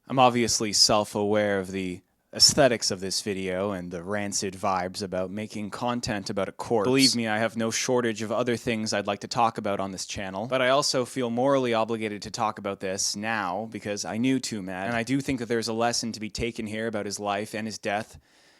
I'm obviously self-aware of the aesthetics of this video and the rancid vibes about making content about a corpse. Believe me, I have no shortage of other things I'd like to talk about on this channel, but I also feel morally obligated to talk about this now because I knew twomad, and I do think that there's a lesson to be taken here about his life and his death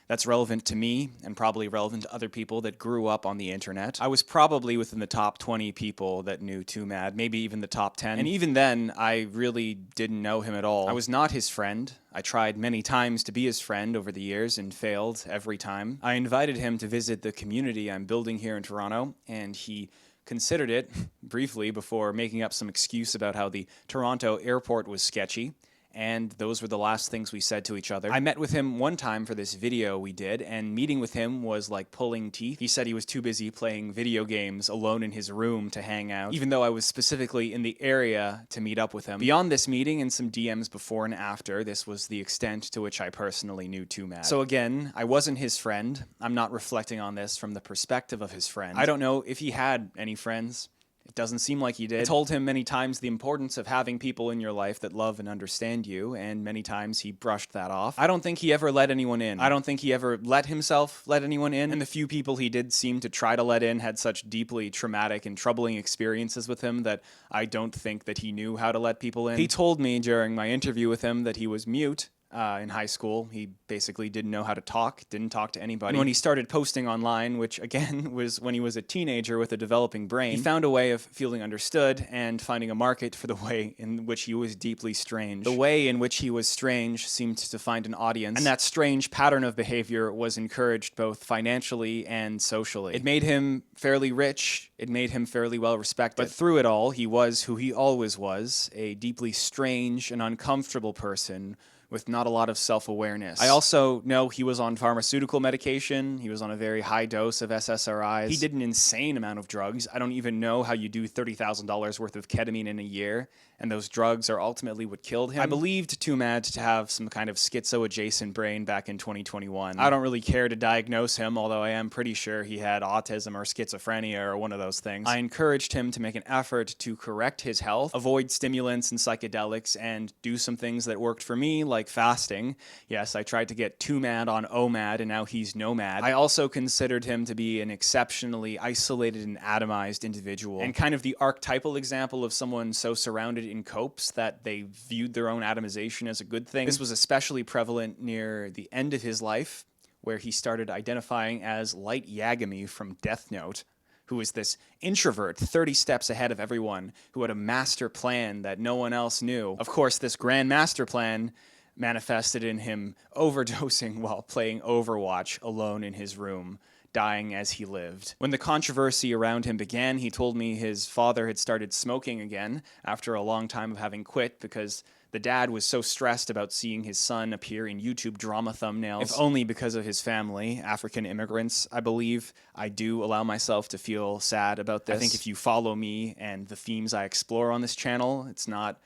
that's relevant to me and probably relevant to other people that grew up on the internet. I was probably within the top 20 people that knew twomad, maybe even the top 10. And even then, I really didn't know him at all. I was not his friend. I tried many times to be his friend over the years and failed every time. I invited him to visit the community I'm building here in Toronto, and he considered it briefly before making up some excuse about how the Toronto airport was sketchy. And those were the last things we said to each other. I met with him one time for this video we did, and meeting with him was like pulling teeth. He said he was too busy playing video games alone in his room to hang out, even though I was specifically in the area to meet up with him. Beyond this meeting and some DMs before and after, this was the extent to which I personally knew twomad. So again, I wasn't his friend. I'm not reflecting on this from the perspective of his friend. I don't know if he had any friends. It doesn't seem like he did. I told him many times the importance of having people in your life that love and understand you, and many times he brushed that off. I don't think he ever let anyone in. I don't think he ever let himself let anyone in, and the few people he did seem to try to let in had such deeply traumatic and troubling experiences with him that I don't think that he knew how to let people in. He told me during my interview with him that he was mute. In high school, he basically didn't know how to talk, didn't talk to anybody. And when he started posting online, which again was when he was a teenager with a developing brain, he found a way of feeling understood and finding a market for the way in which he was deeply strange. The way in which he was strange seemed to find an audience, and that strange pattern of behavior was encouraged both financially and socially. It made him fairly rich, it made him fairly well respected, but through it all, he was who he always was, a deeply strange and uncomfortable person with not a lot of self-awareness. I also know he was on pharmaceutical medication. He was on a very high dose of SSRIs. He did an insane amount of drugs. I don't even know how you do $30,000 worth of ketamine in a year, and those drugs are ultimately what killed him. I believed twomad to have some kind of schizo-adjacent brain back in 2021. I don't really care to diagnose him, although I am pretty sure he had autism or schizophrenia or one of those things. I encouraged him to make an effort to correct his health, avoid stimulants and psychedelics, and do some things that worked for me, like fasting. Yes, I tried to get twomad on omad, and now he's nomad. I also considered him to be an exceptionally isolated and atomized individual, and kind of the archetypal example of someone so surrounded in copes that they viewed their own atomization as a good thing. This was especially prevalent near the end of his life, where he started identifying as Light Yagami from Death Note, who was this introvert 30 steps ahead of everyone, who had a master plan that no one else knew. Of course, this grand master plan manifested in him overdosing while playing Overwatch alone in his room, dying as he lived. When the controversy around him began, he told me his father had started smoking again after a long time of having quit because the dad was so stressed about seeing his son appear in YouTube drama thumbnails, if only because of his family, African immigrants. I believe I do allow myself to feel sad about this. I think if you follow me and the themes I explore on this channel, it's not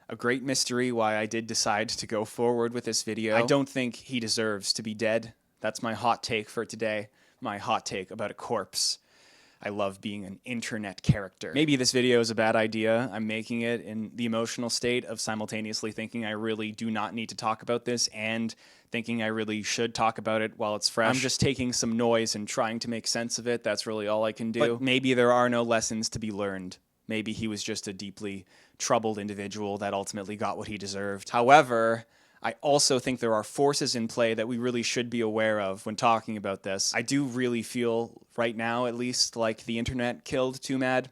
a great mystery why I did decide to go forward with this video. I don't think he deserves to be dead. That's my hot take for today. My hot take about a corpse. I love being an internet character. Maybe this video is a bad idea. I'm making it in the emotional state of simultaneously thinking I really do not need to talk about this and thinking I really should talk about it while it's fresh. I'm just taking some noise and trying to make sense of it. That's really all I can do. But maybe there are no lessons to be learned. Maybe he was just a deeply troubled individual that ultimately got what he deserved. However, I also think there are forces in play that we really should be aware of when talking about this. I do really feel, right now at least, like the internet killed twomad.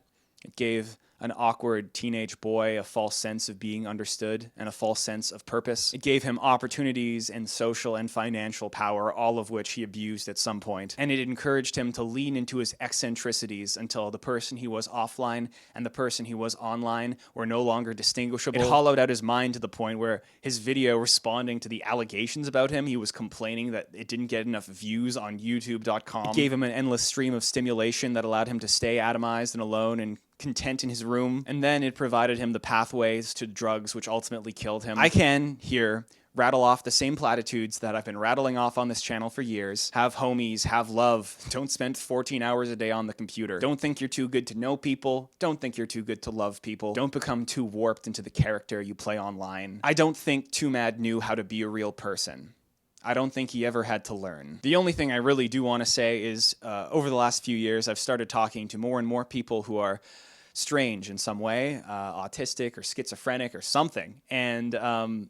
It gave an awkward teenage boy a false sense of being understood and a false sense of purpose. It gave him opportunities and social and financial power, all of which he abused at some point. And it encouraged him to lean into his eccentricities until the person he was offline and the person he was online were no longer distinguishable. It hollowed out his mind to the point where his video responding to the allegations about him, he was complaining that it didn't get enough views on youtube.com. It gave him an endless stream of stimulation that allowed him to stay atomized and alone and content in his room, and then it provided him the pathways to drugs which ultimately killed him. I can, here, rattle off the same platitudes that I've been rattling off on this channel for years. Have homies, have love. Don't spend 14 hours a day on the computer. Don't think you're too good to know people. Don't think you're too good to love people. Don't become too warped into the character you play online. I don't think twomad knew how to be a real person. I don't think he ever had to learn. The only thing I really do want to say is over the last few years, I've started talking to more and more people who are strange in some way, autistic or schizophrenic or something. And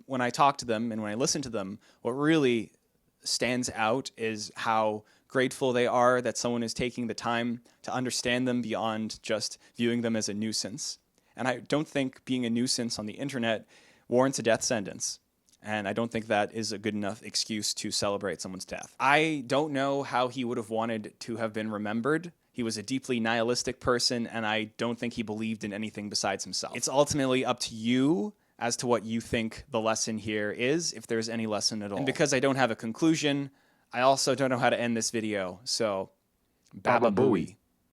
when I talk to them and when I listen to them, what really stands out is how grateful they are that someone is taking the time to understand them beyond just viewing them as a nuisance. And I don't think being a nuisance on the internet warrants a death sentence. And I don't think that is a good enough excuse to celebrate someone's death. I don't know how he would have wanted to have been remembered. He was a deeply nihilistic person, and I don't think he believed in anything besides himself. It's ultimately up to you as to what you think the lesson here is, if there's any lesson at all. And because I don't have a conclusion, I also don't know how to end this video, so Baba Booey.